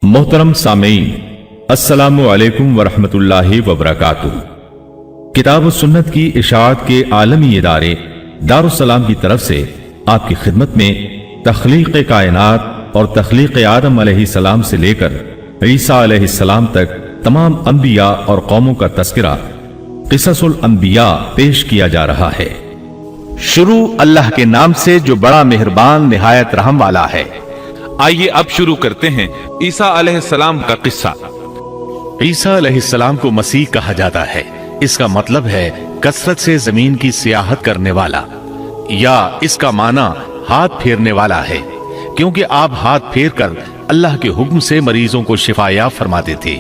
मोहतरम सामीन, अस्सलामु अलैकुम वरहमतुल्लाहि वबरकातुहू। किताब व सुन्नत की इशाअत के आलमी इदारे दारुस्सलाम की तरफ से आपकी खिदमत में तख्लीक कायनात और तख्लीक आदम अलैहिस्सलाम से लेकर ईसा अलैहिस्सलाम तक तमाम अंबिया और कौमों का तस्करा क़िससुल अंबिया पेश किया जा रहा है। शुरू अल्लाह के नाम से जो बड़ा मेहरबान निहायत रहम वाला है। आइए अब शुरू करते हैं ईसा अलैहिस्सलाम का किस्सा। ईसा अलैहिस्सलाम को मसीह कहा जाता है। इसका मतलब है कसरत से जमीन की सियाहत करने वाला, या इसका माना हाथ फेरने वाला है, क्योंकि आप हाथ फेर कर अल्लाह के हुक्म से मरीजों को शिफाया फरमाते थे।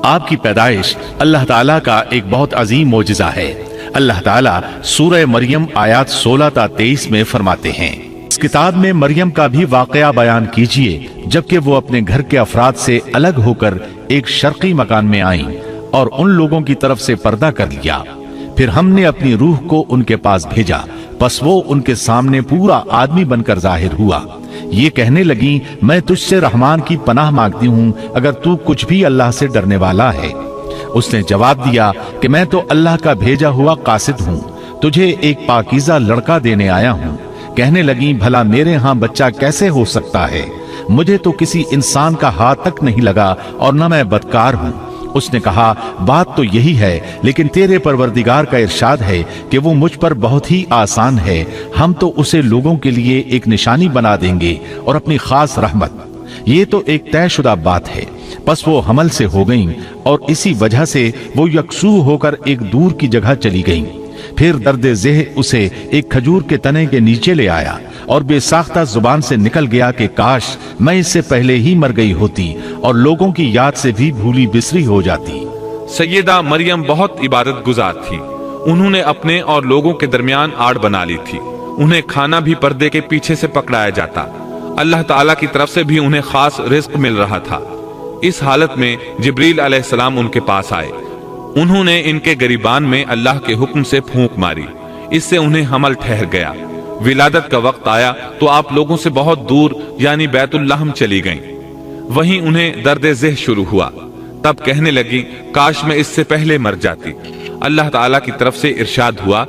आपकी पैदाइश अल्लाह ताला का एक बहुत अजीम मोजिजा है। अल्लाह ताला सूरह मरियम आयत 16 ta 23 में फरमाते हैं, इस किताब में मरियम का भी वाकया बयान कीजिए, जबकि वो अपने घर के अफराद से अलग होकर एक शर्की मकान में आईं और उन लोगों की तरफ से पर्दा कर लिया। फिर हमने अपनी रूह को उनके पास भेजा, बस वो उनके सामने पूरा आदमी बनकर जाहिर हुआ। ये कहने लगी, मैं तुझसे रहमान की पनाह मांगती हूँ अगर तू कुछ भी अल्लाह से डरने वाला है। उसने जवाब दिया कि मैं तो अल्लाह का भेजा हुआ कासिद हूँ, तुझे एक पाकीज़ा लड़का देने आया हूँ। कहने लगी, भला मेरे यहाँ बच्चा कैसे हो सकता है? मुझे तो किसी इंसान का हाथ तक नहीं लगा और न मैं बदकार हूँ। उसने कहा, बात तो यही है, लेकिन तेरे परवरदिगार का इरशाद है कि वो मुझ पर बहुत ही आसान है। हम तो उसे लोगों के लिए एक निशानी बना देंगे और अपनी खास रहमत। ये तो एक तयशुदा बात है। बस वो हमल से हो गईं और इसी वजह से वो यकसू होकर एक दूर की जगह चली गईं। फिर दर्द ज़ेह उसे एक खजूर के तने के नीचे ले आया और बेसाख्ता जुबान से निकल गया कि काश मैं इससे पहले ही मर गई होती और लोगों की याद से भी भूली बिसरी हो जाती। सैयदा मरियम बहुत इबादत गुजार थी। उन्होंने अपने और लोगों के दरमियान आड़ बना ली थी। उन्हें खाना भी पर्दे के पीछे से पकड़ाया जाता। अल्लाह ताला की तरफ से भी उन्हें खास रिस्क मिल रहा था। इस हालत में जिब्रील अलैहिस्सलाम उनके पास आए। उन्होंने इनके गिरिबान में अल्लाह के हुक्म से फूंक मारी। इससे उन्हें हमल ठहर गया। विलादत का वक्त आया तो आप लोगों से बहुत दूर यानी बैतुल लहम चली गईं। वहीं उन्हें दर्द ज़ेह शुरू हुआ। तब कहने लगी, काश मैं इससे पहले मर जाती। अल्लाह ताला की तरफ से इरशाद हुआ,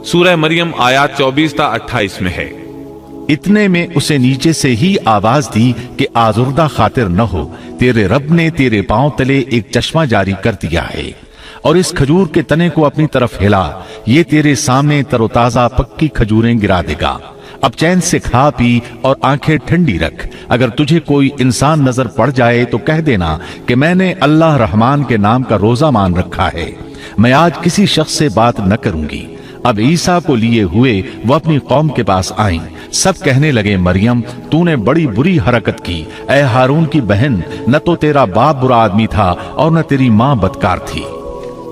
सूरह मरियम आयत 24 ta 28 में है, इतने में उसे नीचे से ही आवाज दी कि आजुर्दा खातिर न हो, तेरे रब ने तेरे पांव तले एक चश्मा जारी कर दिया है और इस खजूर के तने को अपनी तरफ हिला, ये तेरे सामने तरोताजा पक्की खजूरें गिरा देगा। अब चैन से खा पी और आंखें ठंडी रख। अगर तुझे कोई इंसान नजर पड़ जाए तो कह देना कि मैंने अल्लाह रहमान के नाम का रोजा मान रखा है। मैं आज किसी शख्स से बात न करूंगी। अब ईसा को लिए हुए वो अपनी कौम के पास आईं। सब कहने लगे, मरियम तूने बड़ी बुरी हरकत की। ऐ हारून की बहन, न तो तेरा बाप बुरा आदमी था और न तेरी माँ बदकार थी।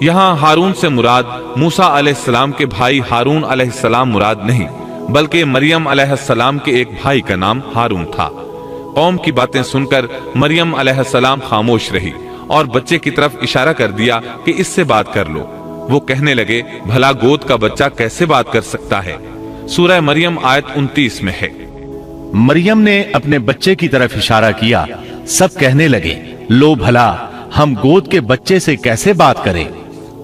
यहाँ हारून से मुराद मूसा अलैहिस्सलाम के भाई हारून अलैहिस्सलाम मुराद नहीं, बल्कि मरियम अलैहिस्सलाम के एक भाई का नाम हारून था। कौम की बातें सुनकर मरियम अलैहिस्सलाम खामोश रही और बच्चे की तरफ इशारा कर दिया कि इससे बात कर लो। वो कहने लगे, भला गोद का बच्चा कैसे बात कर सकता है? सूरह मरियम आयत 29 में है। मरियम ने अपने बच्चे की तरफ इशारा किया। सब कहने लगे, लो भला हम गोद के बच्चे से कैसे बात करें?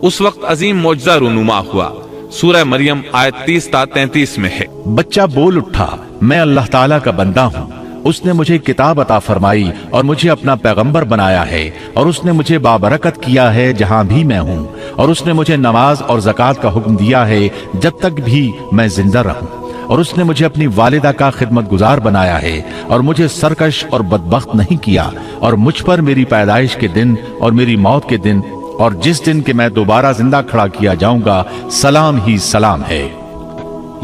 उस वक्त अजीम मौजज़ा रूनुमा हुआ। सूरह मरियम आयत 30 ta 33 में है, बच्चा बोल उठा, मैं अल्लाह ताला का बंदा हूँ। उसने मुझे किताब अता फरमाई और मुझे अपना पैगंबर बनाया है और उसने मुझे बाबरकत किया है जहां भी मैं हूँ, और उसने मुझे नमाज और ज़कात का हुक्म दिया है जब तक भी मैं जिंदा रहूं, और उसने मुझे अपनी वालिदा का खिदमत गुजार बनाया है और मुझे सरकश और बदबख्त नहीं किया, और मुझ पर मेरी पैदाइश के दिन और मेरी मौत के दिन और जिस दिन के मैं दोबारा जिंदा खड़ा किया जाऊंगा सलाम ही सलाम है।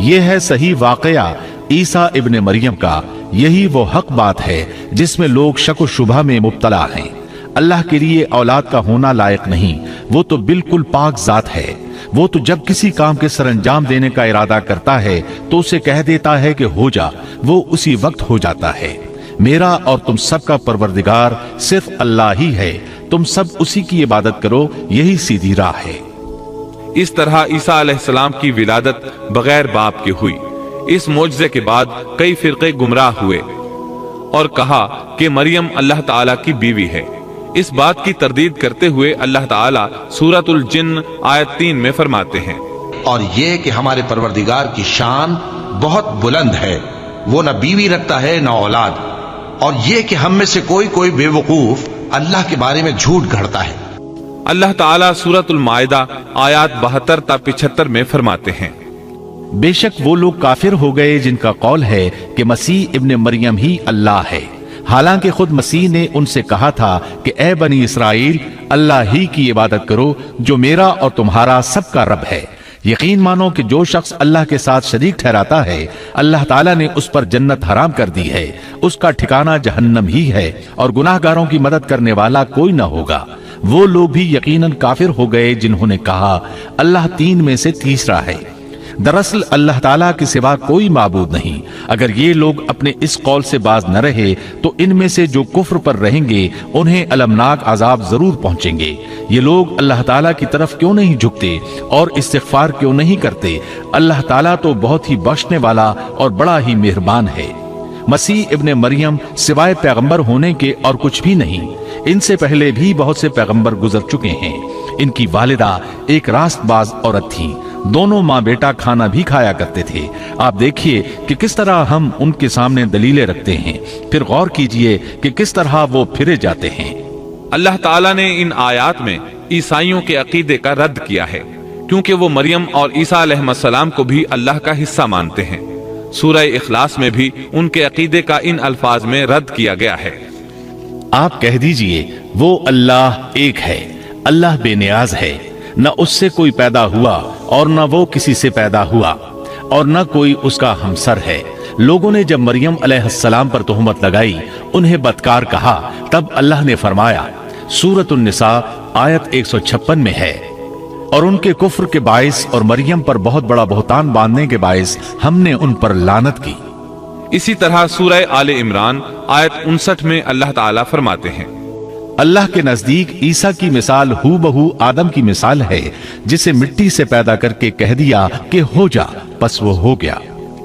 यह है सही वाकया ईसा इब्ने मरियम का। यही वो हक बात है जिसमें लोग शक व शुबा में मुब्तला हैं। अल्लाह के लिए औलाद का होना लायक नहीं, वो तो बिल्कुल पाक जात है। वो तो जब किसी काम के सरंजाम देने का इरादा करता है तो उसे कह देता है कि हो जा, वो उसी वक्त हो जाता है। मेरा और तुम सबका परवरदिगार सिर्फ अल्लाह ही है। तुम सब उसी की इबादत करो, यही सीधी राह है। इस तरह ईसा अलैहिस्सलाम की विलादत बगैर बाप के हुई। इस मोजज़े के बाद कई फिरके गुमराह हुए। اور کہا کہ مریم اللہ تعالیٰ کی بیوی ہے۔ اس بات کی تردید کرتے ہوئے اللہ تعالیٰ سورۃ الجن آیت 3 میں فرماتے ہیں، اور یہ کہ ہمارے پروردگار کی شان بہت بلند ہے، وہ نہ بیوی رکھتا ہے نہ اولاد، اور یہ کہ ہم میں سے کوئی بے وقوف اللہ کے بارے میں جھوٹ گھڑتا ہے۔ اللہ تعالیٰ سورۃ المائدہ آیات 72 تا 75 میں فرماتے ہیں، بے شک وہ لوگ کافر ہو گئے جن کا قول ہے کہ مسیح ابن مریم ہی اللہ ہے، حالانکہ خود مسیح نے ان سے کہا تھا کہ اے بنی اسرائیل، اللہ ہی کی عبادت کرو جو میرا اور تمہارا سب کا رب ہے۔ یقین مانو کہ جو شخص اللہ کے ساتھ شریک ٹھہراتا ہے، اللہ تعالیٰ نے اس پر جنت حرام کر دی ہے، اس کا ٹھکانہ جہنم ہی ہے، اور گناہ گاروں کی مدد کرنے والا کوئی نہ ہوگا۔ وہ لوگ بھی یقیناً کافر ہو گئے جنہوں نے کہا اللہ 3 میں سے تیسرا ہے۔ دراصل اللہ تعالیٰ کے سوا کوئی معبود نہیں۔ اگر یہ لوگ اپنے اس قول سے باز نہ رہے تو ان میں سے جو کفر پر رہیں گے انہیں المناک عذاب ضرور پہنچیں گے۔ یہ لوگ اللہ تعالیٰ کی طرف کیوں نہیں جھکتے اور استغفار کیوں نہیں کرتے؟ اللہ تعالیٰ تو بہت ہی بخشنے والا اور بڑا ہی مہربان ہے۔ مسیح ابن مریم سوائے پیغمبر ہونے کے اور کچھ بھی نہیں۔ ان سے پہلے بھی بہت سے پیغمبر گزر چکے ہیں۔ ان کی والدہ ایک راست باز عورت تھی، دونوں ماں بیٹا کھانا بھی کھایا کرتے تھے۔ آپ دیکھیے کہ کس طرح ہم ان کے سامنے دلیلیں رکھتے ہیں، پھر غور کیجئے کہ کس طرح وہ پھرے جاتے ہیں۔ اللہ تعالیٰ نے ان آیات میں عیسائیوں کے عقیدے کا رد کیا ہے، کیونکہ وہ مریم اور عیسیٰ علیہ السلام کو بھی اللہ کا حصہ مانتے ہیں۔ سورہ اخلاص میں بھی ان کے عقیدے کا ان الفاظ میں رد کیا گیا ہے، آپ کہہ دیجئے وہ اللہ ایک ہے، اللہ بے نیاز ہے، نہ اس سے کوئی پیدا ہوا اور نہ وہ کسی سے پیدا ہوا، اور نہ کوئی اس کا ہمسر ہے۔ لوگوں نے جب مریم علیہ السلام پر تہمت لگائی، انہیں بدکار کہا، تب اللہ نے فرمایا، سورۃ النساء آیت 156 میں ہے، اور ان کے کفر کے باعث اور مریم پر بہت بڑا بہتان باندھنے کے باعث ہم نے ان پر لعنت کی۔ اسی طرح سورہ آل عمران آیت 59 میں اللہ تعالیٰ فرماتے ہیں، اللہ کے نزدیک عیسیٰ کی مثال ہو بہو آدم کی مثال ہے، جسے مٹی سے پیدا کر کے کہہ دیا کہ ہو جا، پس وہ ہو گیا۔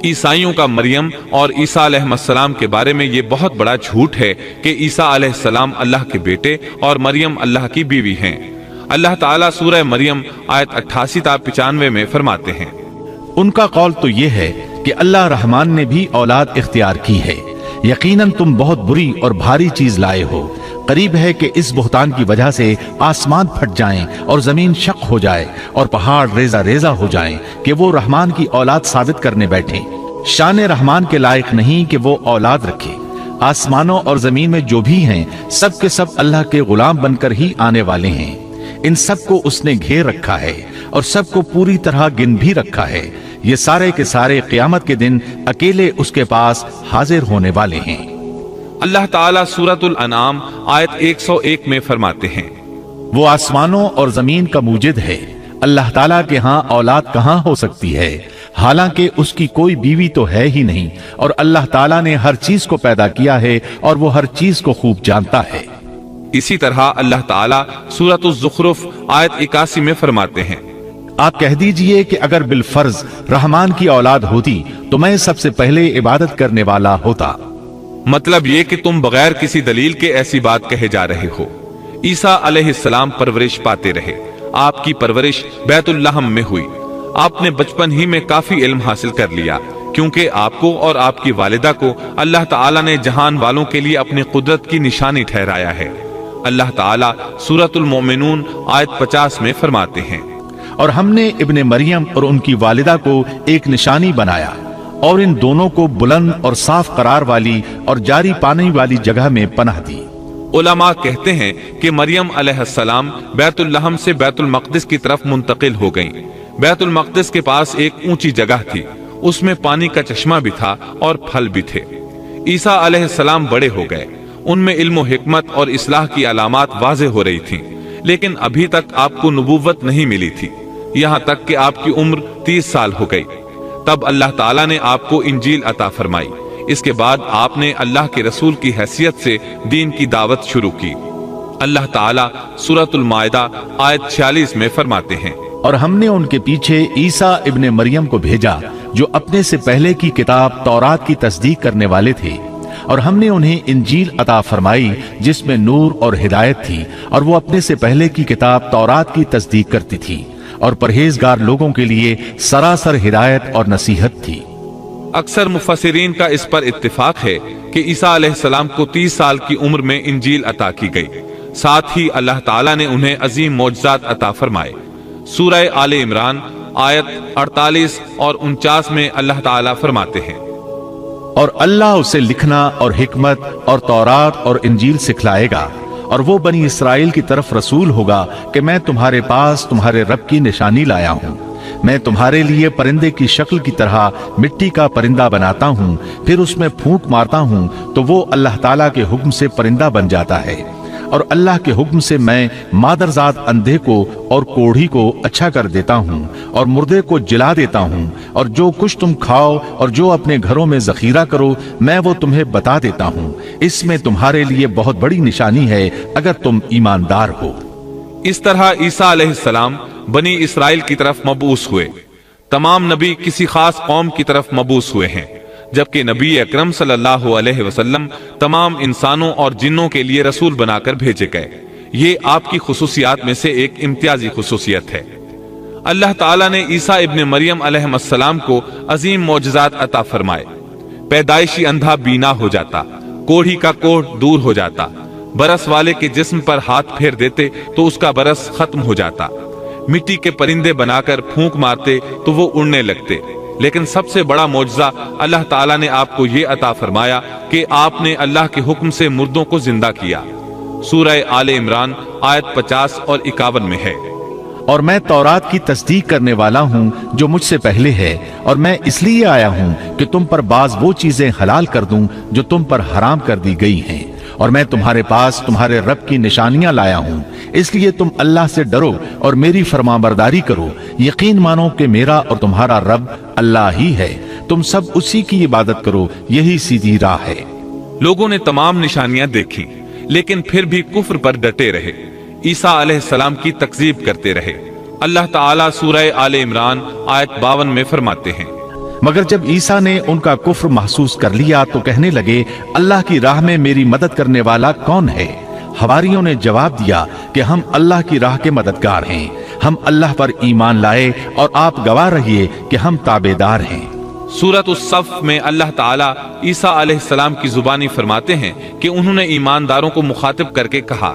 عیسائیوں کا مریم اور عیسیٰ علیہ السلام کے بارے میں یہ بہت بڑا جھوٹ ہے کہ عیسیٰ علیہ السلام اللہ کے بیٹے اور مریم اللہ کی بیوی ہیں۔ اللہ تعالیٰ سورہ مریم آیت 88 تا 95 میں فرماتے ہیں، ان کا قول تو یہ ہے کہ اللہ رحمان نے بھی اولاد اختیار کی ہے، یقیناً تم بہت بری اور بھاری چیز لائے ہو۔ قریب ہے کہ اس بہتان کی وجہ سے آسمان پھٹ جائیں اور زمین شق ہو جائے اور پہاڑ ریزہ ریزہ ہو جائیں کہ وہ رحمان کی اولاد ثابت کرنے بیٹھیں۔ شان رحمان کے لائق نہیں کہ وہ اولاد رکھے۔ آسمانوں اور زمین میں جو بھی ہیں سب کے سب اللہ کے غلام بن کر ہی آنے والے ہیں۔ ان سب کو اس نے گھیر رکھا ہے اور سب کو پوری طرح گن بھی رکھا ہے۔ یہ سارے کے سارے قیامت کے دن اکیلے اس کے پاس حاضر ہونے والے ہیں۔ اللہ تعالیٰ سورۃ الانعام آیت 101 میں فرماتے ہیں، وہ آسمانوں اور زمین کا موجد ہے، اللہ تعالیٰ کے ہاں اولاد کہاں ہو سکتی ہے، حالانکہ اس کی کوئی بیوی تو ہے ہی نہیں، اور اللہ تعالیٰ نے ہر چیز کو پیدا کیا ہے اور وہ ہر چیز کو خوب جانتا ہے۔ اسی طرح اللہ تعالیٰ سورۃ الزخرف آیت 81 میں فرماتے ہیں، آپ کہہ دیجئے کہ اگر بالفرض رحمان کی اولاد ہوتی تو میں سب سے پہلے عبادت کرنے والا ہوتا۔ مطلب یہ کہ تم بغیر کسی دلیل کے ایسی بات کہے جا رہے ہو۔ عیسیٰ علیہ السلام پرورش پاتے رہے، آپ کی پرورش بیت اللحم میں ہوئی۔ آپ نے بچپن ہی میں کافی علم حاصل کر لیا، کیونکہ آپ کو اور آپ کی والدہ کو اللہ تعالیٰ نے جہان والوں کے لیے اپنی قدرت کی نشانی ٹھہرایا ہے۔ اللہ تعالیٰ سورۃ المومنون آیت 50 میں فرماتے ہیں، اور ہم نے ابن مریم اور ان کی والدہ کو ایک نشانی بنایا اور ان دونوں کو بلند اور صاف قرار والی اور جاری پانی والی جگہ میں پناہ دی۔ علماء کہتے ہیں کہ مریم علیہ السلام بیت اللحم سے بیت المقدس کی طرف منتقل ہو گئیں۔ بیت المقدس کے پاس ایک اونچی جگہ تھی، اس میں پانی کا چشمہ بھی تھا اور پھل بھی تھے۔ عیسیٰ علیہ السلام بڑے ہو گئے، ان میں علم و حکمت اور اصلاح کی علامات واضح ہو رہی تھیں، لیکن ابھی تک آپ کو نبوت نہیں ملی تھی، یہاں تک کہ آپ کی عمر 30 سال ہو گئی۔ تب اللہ تعالیٰ نے آپ کو انجیل عطا فرمائی۔ اس کے بعد آپ نے اللہ کے رسول کی حیثیت سے دین کی دعوت شروع کی۔ اللہ تعالیٰ سورۃ المائدہ آیت 46 میں فرماتے ہیں، اور ہم نے ان کے پیچھے عیسیٰ ابن مریم کو بھیجا جو اپنے سے پہلے کی کتاب تورات کی تصدیق کرنے والے تھے۔ اور ہم نے انہیں انجیل عطا فرمائی جس میں نور اور ہدایت تھی، اور وہ اپنے سے پہلے کی کتاب تورات کی تصدیق کرتی تھی، اور پرہیزگار لوگوں کے لیے سراسر ہدایت اور نصیحت تھی۔ اکثر مفسرین کا اس پر اتفاق ہے کہ عیسیٰ علیہ السلام کو 30 سال کی عمر میں انجیل عطا کی گئی، ساتھ ہی اللہ تعالیٰ نے انہیں عظیم معجزات عطا فرمائے۔ سورہ آل عمران آیت 48 اور 49 میں اللہ تعالیٰ فرماتے ہیں، اور اللہ اسے لکھنا اور حکمت اور تورات اور انجیل سکھلائے گا، اور وہ بنی اسرائیل کی طرف رسول ہوگا کہ میں تمہارے پاس تمہارے رب کی نشانی لایا ہوں۔ میں تمہارے لیے پرندے کی شکل کی طرح مٹی کا پرندہ بناتا ہوں، پھر اس میں پھونک مارتا ہوں تو وہ اللہ تعالیٰ کے حکم سے پرندہ بن جاتا ہے، اور اللہ کے حکم سے میں مادرزاد اندھے کو اور کوڑھی کو اچھا کر دیتا ہوں، اور مردے کو جلا دیتا ہوں، اور جو کچھ تم کھاؤ اور جو اپنے گھروں میں ذخیرہ کرو میں وہ تمہیں بتا دیتا ہوں۔ اس میں تمہارے لیے بہت بڑی نشانی ہے اگر تم ایماندار ہو۔ اس طرح عیسیٰ علیہ السلام بنی اسرائیل کی طرف مبعوث ہوئے۔ تمام نبی کسی خاص قوم کی طرف مبعوث ہوئے ہیں، جبکہ نبی اکرم صلی اللہ علیہ وسلم تمام انسانوں اور جنوں کے لیے رسول بنا کر بھیجے گئے۔ یہ آپ کی خصوصیات میں سے ایک امتیازی خصوصیت ہے۔ اللہ تعالیٰ نے عیسیٰ ابن مریم علیہ السلام کو عظیم معجزات عطا فرمائے۔ پیدائشی اندھا بینا ہو جاتا، کوڑھی کا کوڑھ دور ہو جاتا، برس والے کے جسم پر ہاتھ پھیر دیتے تو اس کا برس ختم ہو جاتا، مٹی کے پرندے بنا کر پھونک مارتے تو وہ اڑنے لگتے۔ لیکن سب سے بڑا معجزہ اللہ تعالیٰ نے آپ کو یہ عطا فرمایا کہ آپ نے اللہ کے حکم سے مردوں کو زندہ کیا۔ سورہ آل عمران آیت 50 اور 51 میں ہے، اور میں تورات کی تصدیق کرنے والا ہوں جو مجھ سے پہلے ہے، اور میں اس لیے آیا ہوں کہ تم پر بعض وہ چیزیں حلال کر دوں جو تم پر حرام کر دی گئی ہیں، اور میں تمہارے پاس تمہارے رب کی نشانیاں لایا ہوں، اس لیے تم اللہ سے ڈرو اور میری فرمانبرداری کرو۔ یقین مانو کہ میرا اور تمہارا رب اللہ ہی ہے، تم سب اسی کی عبادت کرو، یہی سیدھی راہ ہے۔ لوگوں نے تمام نشانیاں دیکھی لیکن پھر بھی کفر پر ڈٹے رہے، عیسیٰ علیہ السلام کی تکذیب کرتے رہے۔ اللہ تعالیٰ سورہ آل عمران آیت 52 میں فرماتے ہیں، مگر جب عیسیٰ نے ان کا کفر محسوس کر لیا تو کہنے لگے، اللہ کی راہ میں میری مدد کرنے والا کون ہے؟ حواریوں نے جواب دیا کہ ہم اللہ کی راہ کے مددگار ہیں، ہم اللہ پر ایمان لائے اور آپ گواہ رہیے کہ ہم تابعدار ہیں۔ سورۃ الصف میں اللہ تعالیٰ عیسیٰ علیہ السلام کی زبانی فرماتے ہیں کہ انہوں نے ایمانداروں کو مخاطب کر کے کہا،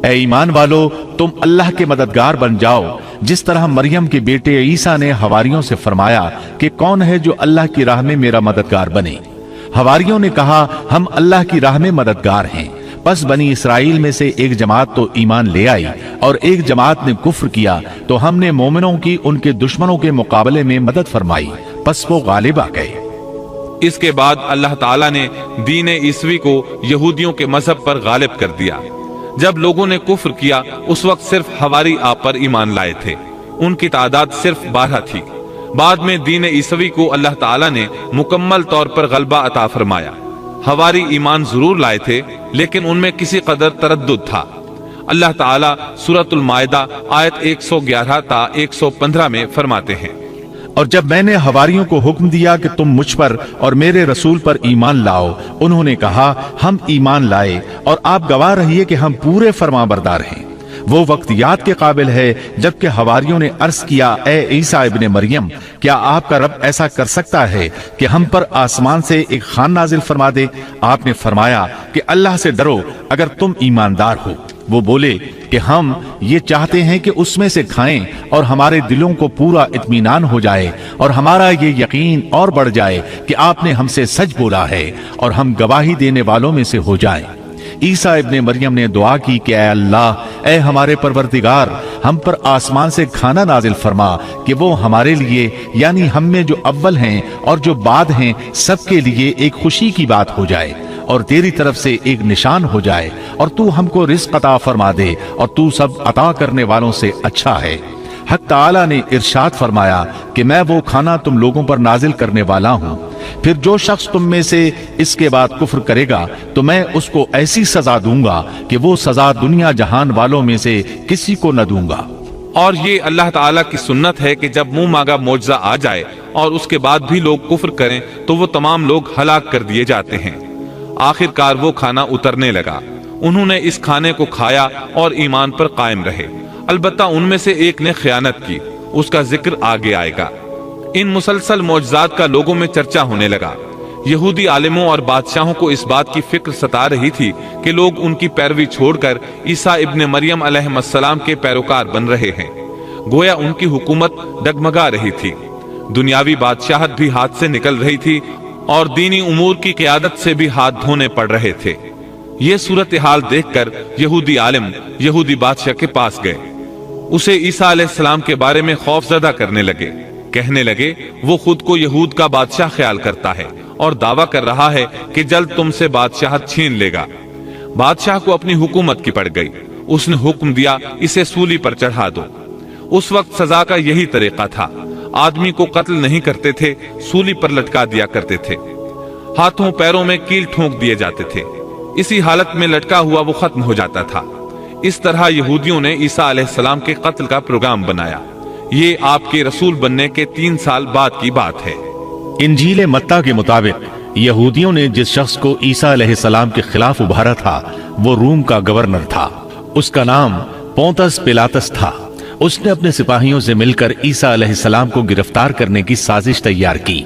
اے ایمان والو، تم اللہ کے مددگار بن جاؤ، جس طرح مریم کے بیٹے عیسیٰ نے حواریوں سے فرمایا کہ کون ہے جو اللہ کی راہ میں میرا مددگار بنے؟ حواریوں نے کہا، ہم اللہ کی راہ میں مددگار ہیں۔ پس بنی اسرائیل میں سے ایک جماعت تو ایمان لے آئی اور ایک جماعت نے کفر کیا، تو ہم نے مومنوں کی ان کے دشمنوں کے مقابلے میں مدد فرمائی، پس وہ غالب آ گئے۔ اس کے بعد اللہ تعالیٰ نے دین عیسوی کو یہودیوں کے مذہب پر غالب کر دیا۔ جب لوگوں نے کفر کیا اس وقت صرف حواری آپ پر ایمان لائے تھے، ان کی تعداد صرف 12 تھی۔ بعد میں دین عیسوی کو اللہ تعالیٰ نے مکمل طور پر غلبہ عطا فرمایا۔ حواری ایمان ضرور لائے تھے لیکن ان میں کسی قدر تردد تھا۔ اللہ تعالیٰ سورۃ المائدہ آیت 111 تا 115 میں فرماتے ہیں، اور جب میں نے حواریوں کو حکم دیا کہ تم مجھ پر اور میرے رسول پر ایمان لاؤ، انہوں نے کہا، ہم ایمان لائے اور آپ گواہ رہیے کہ ہم پورے فرمانبردار ہیں۔ وہ وقت یاد کے قابل ہے جبکہ حواریوں نے عرض کیا، اے عیسیٰ ابن مریم، کیا آپ کا رب ایسا کر سکتا ہے کہ ہم پر آسمان سے ایک خوان نازل فرما دے؟ آپ نے فرمایا کہ اللہ سے ڈرو اگر تم ایماندار ہو۔ وہ بولے کہ ہم یہ چاہتے ہیں کہ اس میں سے کھائیں اور ہمارے دلوں کو پورا اطمینان ہو جائے اور ہمارا یہ یقین اور بڑھ جائے کہ آپ نے ہم سے سچ بولا ہے اور ہم گواہی دینے والوں میں سے ہو جائیں۔ عیسیٰ ابن مریم نے دعا کی کہ اے اللہ، اے ہمارے پروردگار، ہم پر آسمان سے کھانا نازل فرما کہ وہ ہمارے لیے، یعنی ہم میں جو اول ہیں اور جو بعد ہیں، سب کے لیے ایک خوشی کی بات ہو جائے اور تیری طرف سے ایک نشان ہو جائے، اور تو ہم کو رزق عطا فرما دے اور تو سب عطا کرنے والوں سے اچھا ہے۔ حق تعالیٰ نے ارشاد فرمایا کہ میں وہ کھانا تم لوگوں پر نازل کرنے والا ہوں، پھر جو شخص تم میں سے اس کے بعد کفر کرے گا تو میں اس کو ایسی سزا دوں گا کہ وہ سزا دنیا جہان والوں میں سے کسی کو نہ دوں گا۔ اور یہ اللہ تعالیٰ کی سنت ہے کہ جب منہ مانگا معجزہ آ جائے اور اس کے بعد بھی لوگ کفر کریں تو وہ تمام لوگ ہلاک کر دیے جاتے ہیں۔ आखिरकार वो खाना उतरने लगा। उन्होंने इस खाने को खाया और ईमान पर कायम रहे। अलबत्ता उनमें से एक ने खयानत की, उसका जिक्र आगे आएगा। इन मुसलसल मौजज़ात का लोगों में चर्चा होने लगा। यहूदी आलिमों और बादशाहों को इस बात की फिक्र सता रही थी कि लोग उनकी पैरवी छोड़कर ईसा इब्ने मरियम अलैहिस्सलाम के पैरोकार बन रहे हैं। गोया उनकी हुकूमत डगमगा रही थी, दुनियावी बादशाहत भी हाथ से निकल रही थी और दीनी उमूर की क़ियादत से भी हाथ धोने पड़ रहे थे। ये सूरत हाल देखकर यहूदी आलिम यहूदी बादशाह के पास गए, उसे ईसा अलैहिस्सलाम के बारे में खौफजदा करने लगे। कहने लगे, वो खुद को यहूद का बादशाह ख्याल करता है और दावा कर रहा है कि जल्द तुमसे बादशाहत छीन लेगा। बादशाह को अपनी हुकूमत की पड़ गई। उसने हुक्म दिया, इसे सूली पर चढ़ा दो। उस वक्त सजा का यही तरीका था। आदमी को कत्ल नहीं करते थे, सूली पर लटका दिया करते थे। हाथों पैरों में कील ठोंक दिए जाते थे। इसी हालत में लटका हुआ वो खत्म हो जाता था। इस तरह यहूदियों ने ईसा अलैहिस्सलाम के कत्ल का प्रोग्राम बनाया। ये आपके रसूल बनने के 3 साल बाद की बात है। इंजील मत्ता के मुताबिक यहूदियों ने जिस शख्स को ईसा अलैहिस्सलाम के खिलाफ उभारा था वो रूम का गवर्नर था। उसका नाम पोंतस पिलातस था। उसने अपने सिपाहियों से मिलकर ईसा अलैहिस्सलाम को गिरफ्तार करने की साजिश तैयार की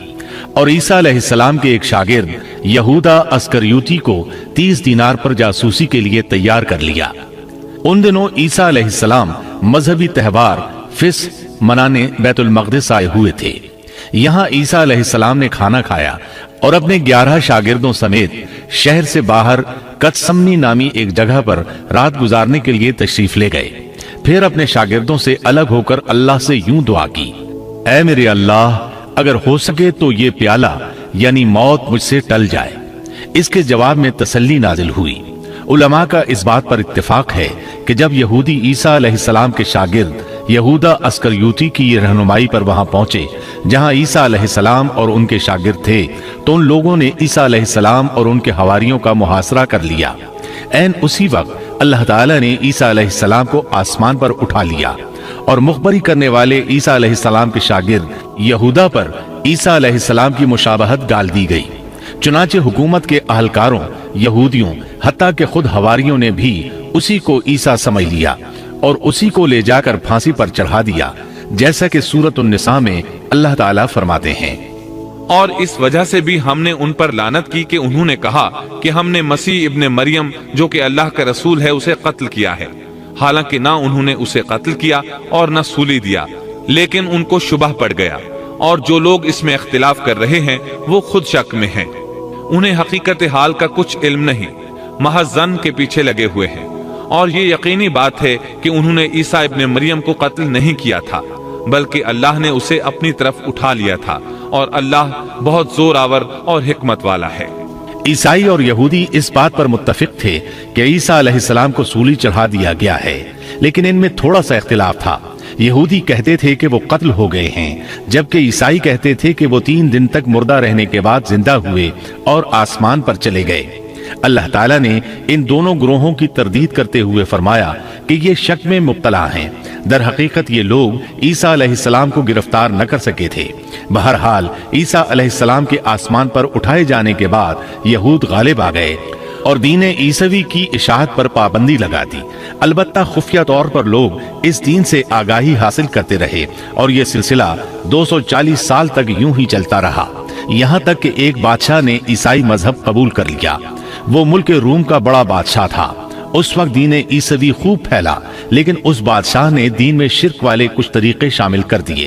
और ईसा अलैहिस्सलाम के एक शागिर्द यहूदा अस्करियोती को 30 दीनार पर जासूसी के लिए तैयार कर लिया। उन दिनों ईसा अलैहिस्सलाम मजहबी त्योहार फिस मनाने बैतुल मक़दिस आए हुए थे। यहाँ ईसा अलैहिस्सलाम ने खाना खाया और अपने 11 शागिर्दों समेत शहर से बाहर कत्समनी नामी एक जगह पर रात गुजारने के लिए तशरीफ ले गए। फिर अपने शागिर्दों से अलग होकर अल्लाह से यूं दुआ की, ऐ मेरे अल्लाह, अगर हो सके तो ये प्याला यानी मौत मुझसे टल जाए। इसके जवाब में तसल्ली नाजिल हुई। उलमा का इस बात पर इत्तेफाक है कि जब यहूदी ईसा अलैहिस्सलाम के शागिर्द यहूदा अस्करियोती की रहनुमाई पर वहां पहुंचे जहां ईसा अलैहिस्सलाम और उनके शागिर्द थे, तो उन लोगों ने ईसा अलैहिस्सलाम और उनके हवारियों का मुहासरा कर लिया। ऐन उसी वक्त अल्लाह ताला ने ईसा अलैहिस्सलाम को आसमान पर उठा लिया और मुखबरी करने वाले ईसा अलैहिस्सलाम के शागिर्द यहूदा पर ईसा अलैहिस्सलाम की मुशाबहत डाल दी गई। चुनाचे हुकूमत के अहलकारों, यहूदियों, हत्ता के खुद हवारियों ने भी उसी को ईसा समझ लिया और उसी को ले जाकर फांसी पर चढ़ा दिया, जैसा कि सूरत उन-निसा में अल्लाह ताला फरमाते हैं। और इस वजह से भी हमने उन पर लानत की कि उन्होंने कहा कि हमने मसीह इब्ने मरियम जो कि अल्लाह का रसूल है उसे कत्ल किया है। हालांकि ना उन्होंने उसे कत्ल किया और न सूली दिया, लेकिन उनको शुबह पड़ गया और जो लोग इसमें इख्तिलाफ कर रहे हैं वो खुद शक में हैं। उन्हें हकीकत हाल का कुछ इल्म नहीं, महज ज़न के पीछे लगे हुए हैं। और ये यकीनी बात है कि उन्होंने ईसा इब्ने मरियम को कत्ल नहीं किया था, बल्कि अल्लाह ने उसे अपनी तरफ उठा लिया था और अल्लाह बहुत जोरावर और हिकमत वाला है। ईसाई और यहूदी इस बात पर मुत्तफिक थे कि ईसा अलैहिस्सलाम को सूली चढ़ा दिया गया है, लेकिन इनमें थोड़ा सा इख्तिलाफ था। यहूदी कहते थे कि वो कत्ल हो गए हैं, जबकि ईसाई कहते थे कि वो 3 दिन तक मुर्दा रहने के बाद जिंदा हुए और आसमान पर चले गए। अल्लाह ताला ने इन दोनों ग्रोहों की तरदीद करते हुए फरमाया कि ये शक में मुब्तला हैं। दर हकीकत ये लोग ईसा अलैहिस्सलाम को गिरफ्तार न कर सके थे। बहरहाल ईसा अलैहिस्सलाम के आसमान पर उठाए जाने के बाद यहूद गालिब आ गए और दीन ईसवी की इशाअत पर पाबंदी लगा दी। अलबत्ता खुफिया तौर पर लोग इस दीन से आगाही हासिल करते रहे और ये सिलसिला 240 साल तक यूं ही चलता रहा, यहाँ तक कि एक बादशाह ने ईसाई मजहब कबूल कर लिया। वो मुल्क रूम का बड़ा बादशाह था। उस वक्त दीन ईसवी खूब फैला, लेकिन उस बादशाह ने दीन में शिर्क वाले कुछ तरीके शामिल कर दिए।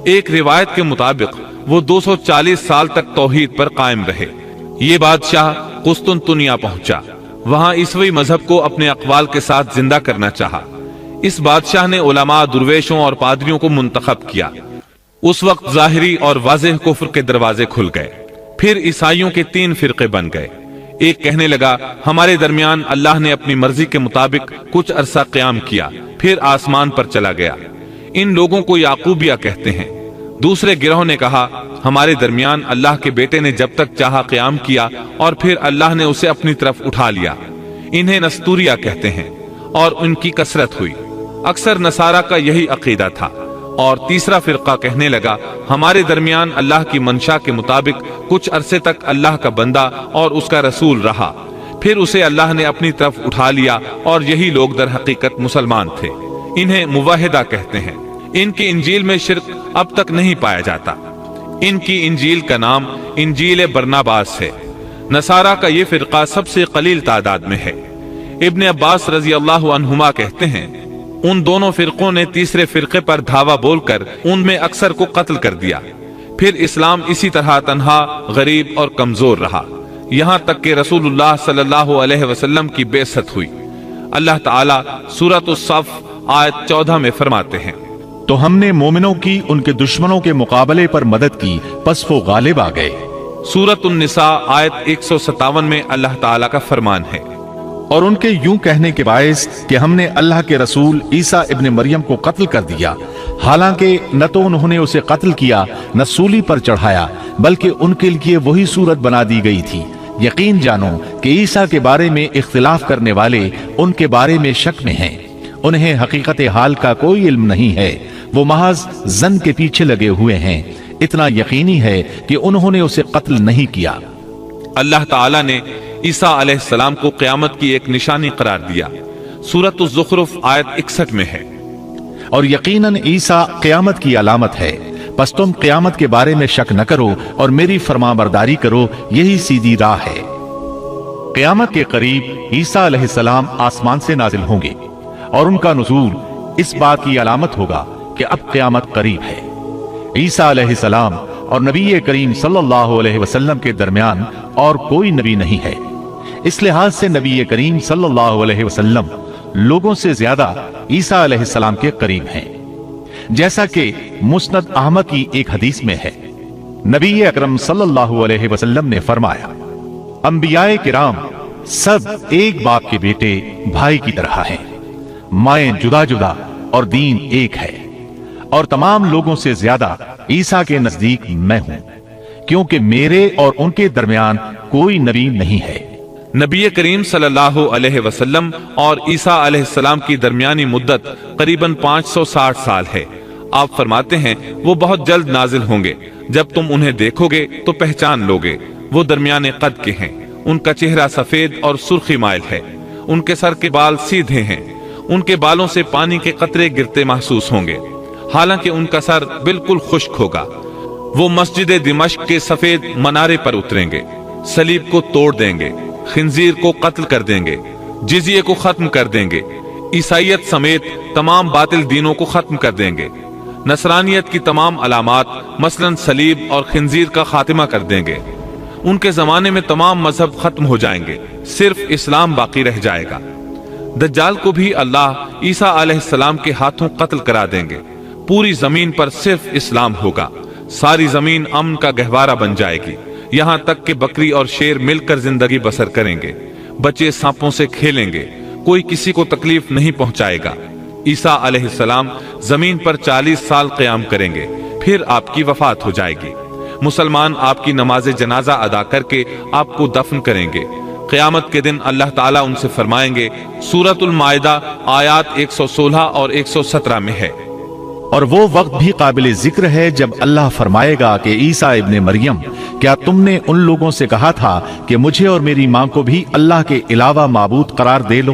एक रिवायत के मुताबिक वो 240 साल तक तौहीद पर कायम रहे। ये बादशाह कुस्तुनतुनिया पहुंचा। वहां ईसवी मजहब को अपने अक़वाल के साथ जिंदा करना चाहा। इस बादशाह ने उलमा, दुर्वेशों और पादरियों को मुंतखब किया। उस वक्त ज़ाहिरी और वाज़ेह कुफ्र के दरवाजे खुल गए। फिर ईसाइयों के 3 फिरके बन गए। एक कहने लगा, हमारे दरमियान अल्लाह ने अपनी मर्जी के मुताबिक कुछ अरसा क़याम किया, फिर आसमान पर चला गया। इन लोगों को याकूबिया कहते हैं। दूसरे गिरोह ने कहा, हमारे दरमियान अल्लाह के बेटे ने जब तक चाहा क़याम किया और फिर अल्लाह ने उसे अपनी तरफ उठा लिया। इन्हें नस्तूरिया कहते हैं और उनकी कसरत हुई। अक्सर नसारा का यही अकीदा था اور تیسرا فرقہ کہنے لگا ہمارے درمیان اللہ کی منشا کے مطابق کچھ عرصے تک اللہ کا بندہ اور اس کا رسول رہا، پھر اسے اللہ نے اپنی طرف اٹھا لیا اور یہی لوگ در حقیقت مسلمان تھے۔ انہیں موحدہ کہتے ہیں۔ ان کی انجیل میں شرک اب تک نہیں پایا جاتا۔ ان کی انجیل کا نام انجیل برناباس ہے۔ نصارہ کا یہ فرقہ سب سے قلیل تعداد میں ہے۔ ابن عباس رضی اللہ عنہما کہتے ہیں ان دونوں فرقوں نے تیسرے فرقے پر دھاوا بول کر ان میں اکثر کو قتل کر دیا۔ پھر اسلام اسی طرح تنہا، غریب اور کمزور رہا، یہاں تک کہ رسول اللہ صلی اللہ علیہ وسلم کی بعثت ہوئی۔ اللہ تعالیٰ سورۃ الصف آیت 14 میں فرماتے ہیں تو ہم نے مومنوں کی ان کے دشمنوں کے مقابلے پر مدد کی، پس وہ غالب آ گئے۔ سورۃ النساء آیت 157 میں اللہ تعالیٰ کا فرمان ہے اور ان کے یوں کہنے کے باعث کہ ہم نے اللہ کے رسول عیسیٰ ابن مریم کو قتل کر دیا، حالانکہ نہ تو انہوں نے اسے قتل کیا نہ سولی پر چڑھایا، بلکہ ان کے لیے وہی صورت بنا دی گئی تھی۔ یقین جانو کہ عیسیٰ کے بارے میں اختلاف کرنے والے ان کے بارے میں شک میں ہیں، انہیں حقیقت حال کا کوئی علم نہیں ہے، وہ محض ظن کے پیچھے لگے ہوئے ہیں۔ اتنا یقینی ہے کہ انہوں نے اسے قتل نہیں کیا۔ اللہ تعالیٰ نے عیسیٰ علیہ السلام کو قیامت کی ایک نشانی قرار دیا، سورۃ الزخرف آیت 61 میں ہے۔ اور یقیناً عیسیٰ قیامت کی علامت ہے، پس تم قیامت کے بارے میں شک نہ کرو اور میری فرمانبرداری کرو، یہی سیدھی راہ ہے۔ قیامت کے قریب عیسیٰ علیہ السلام آسمان سے نازل ہوں گے اور ان کا نزول اس بات کی علامت ہوگا کہ اب قیامت قریب ہے۔ عیسیٰ علیہ السلام اور نبی کریم صلی اللہ علیہ وسلم کے درمیان اور کوئی نبی نہیں ہے، اس لحاظ سے نبی کریم صلی اللہ علیہ وسلم لوگوں سے زیادہ عیسیٰ علیہ السلام کے قریب ہیں، جیسا کہ مسند احمد کی ایک حدیث میں ہے۔ نبی اکرم صلی اللہ علیہ وسلم نے فرمایا انبیاء کرام سب ایک باپ کے بیٹے بھائی کی طرح ہیں، مائیں جدا جدا اور دین ایک ہے، اور تمام لوگوں سے زیادہ عیسیٰ کے نزدیک میں ہوں، کیونکہ میرے اور ان کے درمیان کوئی نبی نہیں ہے۔ نبی کریم صلی اللہ علیہ وسلم اور عیسیٰ علیہ السلام کی درمیانی مدت قریباً 560 سال ہے۔ آپ فرماتے ہیں وہ بہت جلد نازل ہوں گے، جب تم انہیں دیکھو گے تو پہچان لوگے، وہ درمیان قد کے ہیں، ان کا چہرہ سفید اور سرخی مائل ہے، ان کے سر کے بال سیدھے ہیں، ان کے بالوں سے پانی کے قطرے گرتے محسوس ہوں گے، حالانکہ ان کا سر بالکل خشک ہوگا۔ وہ مسجد دمشق کے سفید منارے پر اتریں گے، صلیب کو توڑ دیں گے، خنزیر کو قتل کر دیں گے، جزیے کو ختم کر دیں گے، عیسائیت سمیت تمام باطل دینوں کو ختم کر دیں گے، نصرانیت کی تمام علامات مثلا صلیب اور خنزیر کا خاتمہ کر دیں گے۔ ان کے زمانے میں تمام مذہب ختم ہو جائیں گے، صرف اسلام باقی رہ جائے گا۔ دجال کو بھی اللہ عیسیٰ علیہ السلام کے ہاتھوں قتل کرا دیں گے، پوری زمین پر صرف اسلام ہوگا، ساری زمین امن کا گہوارہ بن جائے گی، یہاں تک کہ بکری اور شیر مل کر زندگی بسر کریں گے، بچے سانپوں سے کھیلیں گے، کوئی کسی کو تکلیف نہیں پہنچائے گا۔ عیسیٰ علیہ السلام زمین پر 40 سال قیام کریں گے، پھر آپ کی وفات ہو جائے گی۔ مسلمان آپ کی نماز جنازہ ادا کر کے آپ کو دفن کریں گے۔ قیامت کے دن اللہ تعالیٰ ان سے فرمائیں گے، سورۃ المائدہ آیات 116 اور 117 میں ہے۔ اور وہ وقت بھی قابل ذکر ہے جب اللہ فرمائے گا کہ عیسیٰ ابن مریم، کیا تم نے ان لوگوں سے کہا تھا کہ مجھے اور میری ماں کو بھی اللہ کے علاوہ معبود قرار دے لو؟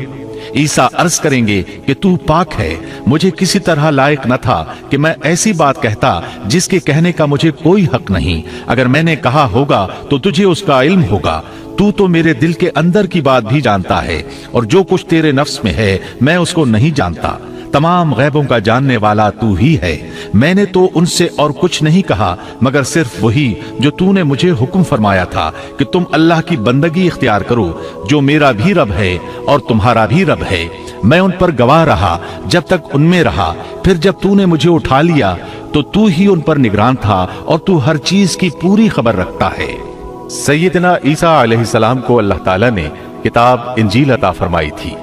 عیسیٰ عرض کریں گے کہ تو پاک ہے، مجھے کسی طرح لائق نہ تھا کہ میں ایسی بات کہتا جس کے کہنے کا مجھے کوئی حق نہیں، اگر میں نے کہا ہوگا تو تجھے اس کا علم ہوگا، تو میرے دل کے اندر کی بات بھی جانتا ہے، اور جو کچھ تیرے نفس میں ہے میں اس کو نہیں جانتا، تمام غیبوں کا جاننے والا تو ہی ہے، میں نے تو ان سے اور کچھ نہیں کہا مگر صرف وہی جو تو نے مجھے حکم فرمایا تھا کہ تم اللہ کی بندگی اختیار کرو، جو میرا بھی رب ہے اور تمہارا بھی رب ہے، میں ان پر گواہ رہا جب تک ان میں رہا، پھر جب تو نے مجھے اٹھا لیا تو تو ہی ان پر نگران تھا اور تو ہر چیز کی پوری خبر رکھتا ہے۔ سیدنا عیسیٰ علیہ السلام کو اللہ تعالیٰ نے کتاب انجیل عطا فرمائی تھی۔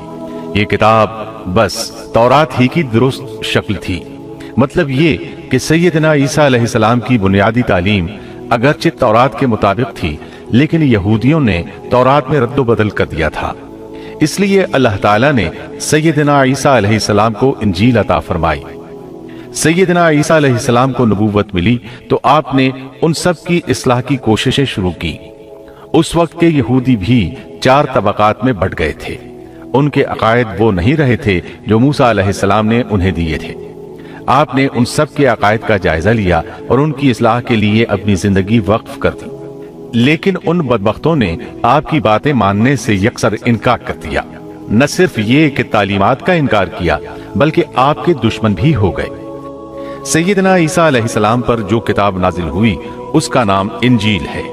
یہ کتاب بس تورات ہی کی درست شکل تھی، مطلب یہ کہ سیدنا عیسیٰ علیہ السلام کی بنیادی تعلیم اگرچہ تورات کے مطابق تھی، لیکن یہودیوں نے تورات میں رد و بدل کر دیا تھا، اس لیے اللہ تعالیٰ نے سیدنا عیسیٰ علیہ السلام کو انجیل عطا فرمائی۔ सैयदना ईसा अलैहिस्सलाम को नबूवत मिली तो आपने उन सब की इस्लाह की कोशिशें शुरू की। उस वक्त के यहूदी भी 4 तबकात में बंट गए थे। उनके अकायद वो नहीं रहे थे जो मूसा अलैहिस्सलाम ने उन्हें दिए थे। आपने उन सब के अकायद का जायजा लिया और उनकी इस्लाह के लिए अपनी जिंदगी वक्फ कर दी। लेकिन उन बदबख्तों ने आपकी बातें मानने से यकसर इनकार कर दिया। न सिर्फ ये कि तालीमात का इनकार किया बल्कि आपके दुश्मन भी हो गए। सैयदना ईसा अलैहिस्सलाम पर जो किताब नाजिल हुई उसका नाम इंजील है,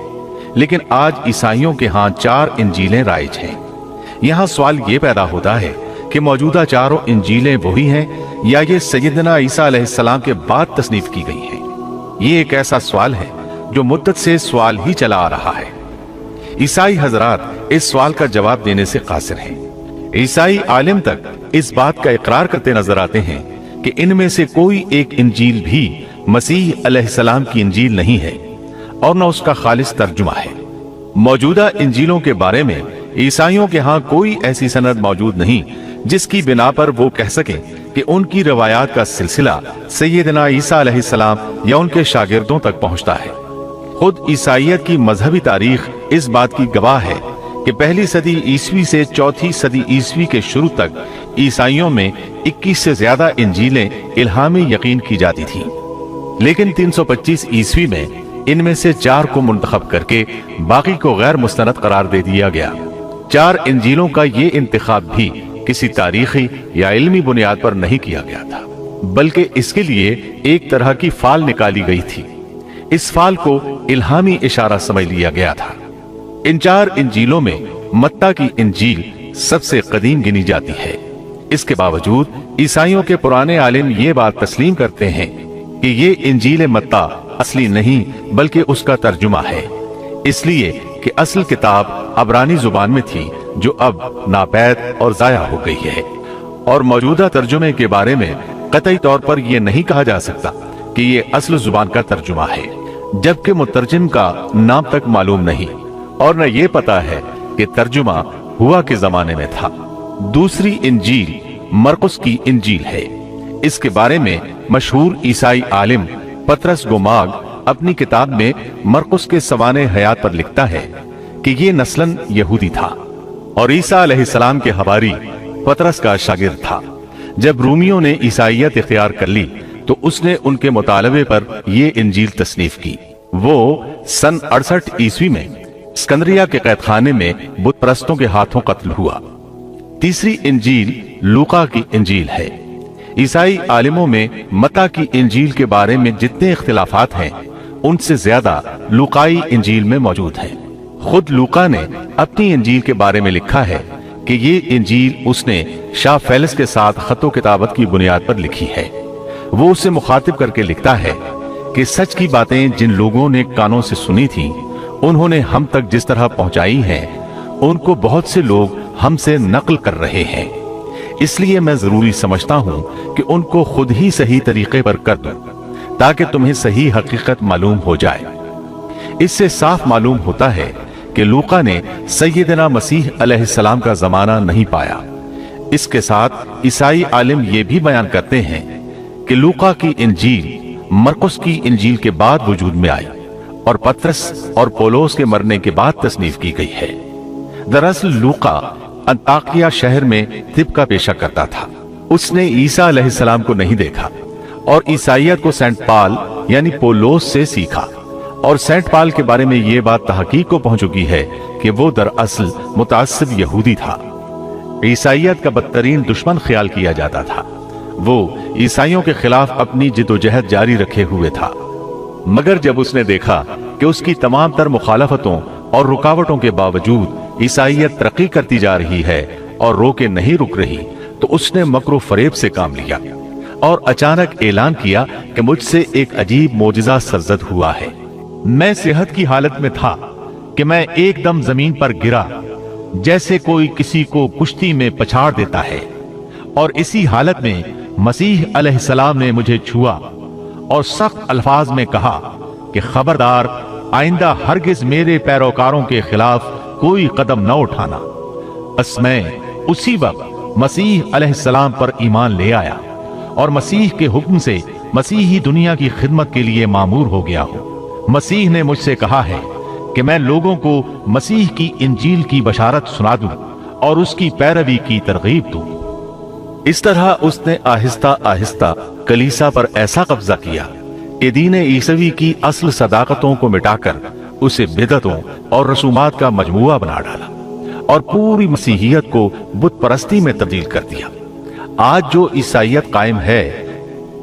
लेकिन आज ईसाइयों के यहाँ 4 इंजीलें राइज हैं। यहाँ सवाल ये पैदा होता है कि मौजूदा 4 इंजीलें वही हैं या ये सैयदना ईसा अलैहिस्सलाम के बाद तस्नीफ की गई हैं। ये एक ऐसा सवाल है जो मुद्दत से सवाल ही चला आ रहा है। ईसाई हजरात इस सवाल का जवाब देने से कासिर हैं। ईसाई आलिम तक इस बात का इकरार करते नजर आते हैं कि इनमें से कोई एक इंजील भी मसीह अलैहिस्सलाम की इंजील नहीं है और न उसका खालिस तर्जुमा है। मौजूदा इंजीलों के बारे में ईसाइयों के यहाँ कोई ऐसी सनद मौजूद नहीं जिसकी बिना पर वो कह सके कि उनकी रवायात का सिलसिला सैयदना ईसा अलैहिस्सलाम या उनके शागिर्दों तक पहुंचता है। खुद ईसाइयत की मजहबी तारीख इस बात की गवाह है कि पहली सदी ईसवी से चौथी सदी ईसवी के शुरू तक ईसाइयों में 21 से ज्यादा इंजीलें इल्हामी यकीन की जाती थीं। लेकिन 325 ईसवी में इनमें से 4 को मुंतखब करके बाकी को गैर मुस्तनद करार दे दिया गया। 4 इंजीलों का ये इंतखाब भी किसी तारीखी या इल्मी बुनियाद पर नहीं किया गया था, बल्कि इसके लिए एक तरह की फाल निकाली गई थी। इस फाल को इल्हामी इशारा समझ लिया गया था। इन 4 इंजीलों में मत्ता की इंजील सबसे कदीम गिनी जाती है। इसके बावजूद ईसाइयों के पुराने आलिम ये बात तस्लीम करते हैं कि ये इंजील मत्ता असली नहीं बल्कि उसका तर्जुमा है, इसलिए कि असल किताब अबरानी जुबान में थी जो अब नापैद और जाया हो गई है। और मौजूदा तर्जुमे के बारे में कतई तौर पर यह नहीं कहा जा सकता कि ये असल जुबान का तर्जुमा है, जबकि मुतरजिम का नाम तक मालूम नहीं और न ये पता है कि तर्जुमा हुआ के जमाने में था। दूसरी इंजील मरकुस की इंजील है। इसके बारे में मशहूर ईसाई आलिम पतरस गोमाग अपनी किताब में मरकुस के सवाने हयात पर लिखता है कि ये नस्लन यहूदी था और ईसा अलैहिस्सलाम के हवारी पतरस का शागिर्द था। जब रूमियों ने ईसाइयत इख्तियार कर ली तो उसने उनके मुतालबे पर यह इंजील तस्नीफ की। वो सन 68 ईस्वी में सिकंदरिया के कैदखाने में बुत परस्तों के हाथों कत्ल हुआ। तीसरी इंजील लूका की इंजील है। ईसाई आलिमों में मत्ता की इंजील के बारे में जितने इख्तिलाफात हैं उनसे ज्यादा लूकाई इंजील में मौजूद हैं। खुद लूका ने अपनी इंजील के बारे में लिखा है कि ये इंजील उसने शाह फैलस के साथ खतो किताबत की बुनियाद पर लिखी है। वो उसे मुखातिब करके लिखता है कि सच की बातें जिन लोगों ने कानों से सुनी थी उन्होंने हम तक जिस तरह पहुंचाई हैं उनको बहुत से लोग हमसे नकल कर रहे हैं, इसलिए मैं जरूरी समझता हूं कि उनको खुद ही सही तरीके पर कर दूं ताकि तुम्हें सही हकीकत मालूम हो जाए। इससे साफ मालूम होता है कि लूका ने सैयदना मसीह अलैहिस्सलाम का जमाना नहीं पाया। इसके साथ ईसाई आलिम ये भी बयान करते हैं कि लूका की इंजील मरकुस की इंजील के बाद वजूद में आई और पतरस और पौलुस के मरने के बाद तस्नीफ की गई है। दरअसल लूका अंताकिया शहर में तिब का पेशा करता था। उसने ईसा अलैहिस्सलाम को नहीं देखा और ईसाइयत को सेंट पाल यानी पौलुस से सीखा और सेंट पाल के बारे में यह बात तहकीक को पहुंच चुकी है कि वो दरअसल मुतासिब यहूदी था। ईसाइयत का बदतरीन दुश्मन ख्याल किया जाता था। वो ईसाइयों के खिलाफ अपनी जिदोजहद जारी रखे हुए था, मगर जब उसने देखा कि उसकी तमाम तर मुखालफतों और रुकावटों के बावजूद ईसाइयत तरक्की करती जा रही है और रोके नहीं रुक रही, तो उसने मकरो फरेब से काम लिया और अचानक ऐलान किया कि मुझसे एक अजीब मोजिजा सरजद हुआ है। मैं सेहत की हालत में था कि मैं एकदम जमीन पर गिरा जैसे कोई किसी को कुश्ती में पछाड़ देता है, और इसी हालत में मसीह अलैहिस्सलाम ने मुझे छुआ और सख्त अल्फाज में कहा कि खबरदार, आइंदा हरगिज मेरे पैरोकारों के खिलाफ कोई कदम न उठाना। बस मैं उसी वक्त मसीह अलैहिस्सलाम पर ईमान ले आया और मसीह के हुक्म से मसीही दुनिया की खिदमत के लिए मामूर हो गया हूँ। मसीह ने मुझसे कहा है कि मैं लोगों को मसीह की इंजील की बशारत सुना दूं और उसकी पैरवी की तरगीब दूं। इस तरह उसने आहिस्ता आहिस्ता कलीसा पर ऐसा कब्जा किया कि दीन ईसवी की असल सदाकतों को मिटाकर उसे बिदअतों और रसूमात का मजमुआ बना डाला और पूरी मसीहियत को बुत परस्ती में तब्दील कर दिया। आज जो ईसाइयत कायम है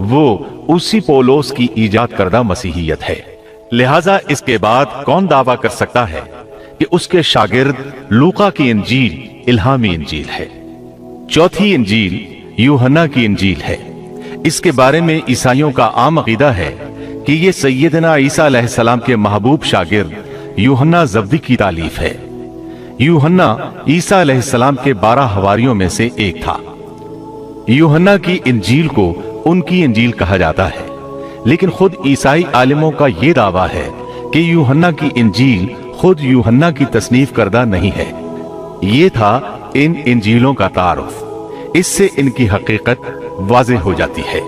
वो उसी पोलोस की ईजाद करदा मसीहियत है। लिहाजा इसके बाद कौन दावा कर सकता है कि उसके शागिर्द लूका की इंजील इल्हामी इंजील है। चौथी इंजील यूहन्ना की इंजील है। इसके बारे में ईसाइयों का आम अकीदा है कि ये सैयदना ईसा अलैहिस्सलाम के महबूब शागिर्द यूहन्ना ज़ब्दी की तालीफ है। यूहन्ना ईसा अलैहिस्सलाम के 12 हवारियों में से एक था। यूहन्ना की इंजील को उनकी इंजील कहा जाता है, लेकिन खुद ईसाई आलिमों का यह दावा है कि यूहन्ना की इंजील खुद यूहन्ना की तसनीफ करदा नहीं है। ये था इन इंजीलों का तारुफ। इससे इनकी हकीकत वाज़ेह हो जाती है।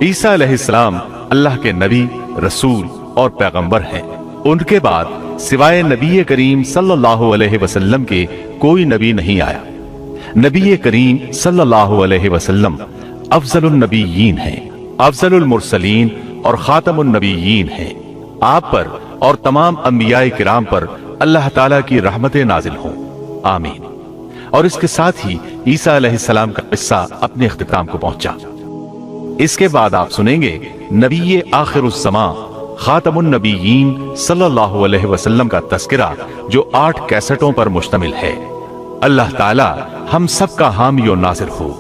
ईसा अलैहिस्सलाम अल्लाह के नबी, रसूल और पैगंबर हैं। उनके बाद सिवाय नबी करीम सल्लल्लाहु अलैहि वसल्लम के कोई नबी नहीं आया। नबी करीम सल्लल्लाहु अलैहि वसल्लम अफजलुन नबीयीन हैं, अफजलुल मुरसलीन और खातमुन नबीयीन हैं। आप पर और तमाम अंबियाए किराम पर अल्लाह ताला की रहमतें नाजिल हों, आमीन। और इसके साथ ही ईसा अलैहिस्सलाम का किस्सा अपने इख्तिताम को पहुंचा। इसके बाद आप सुनेंगे नबी आखिरुज़्ज़मा खातमुन नबीयीन सल्लल्लाहु अलैहि वसल्लम का तज़किरा, जो 8 कैसेटों पर मुश्तमिल है। अल्लाह ताला हम सब का हामी और नासिर हो,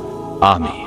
आमीन।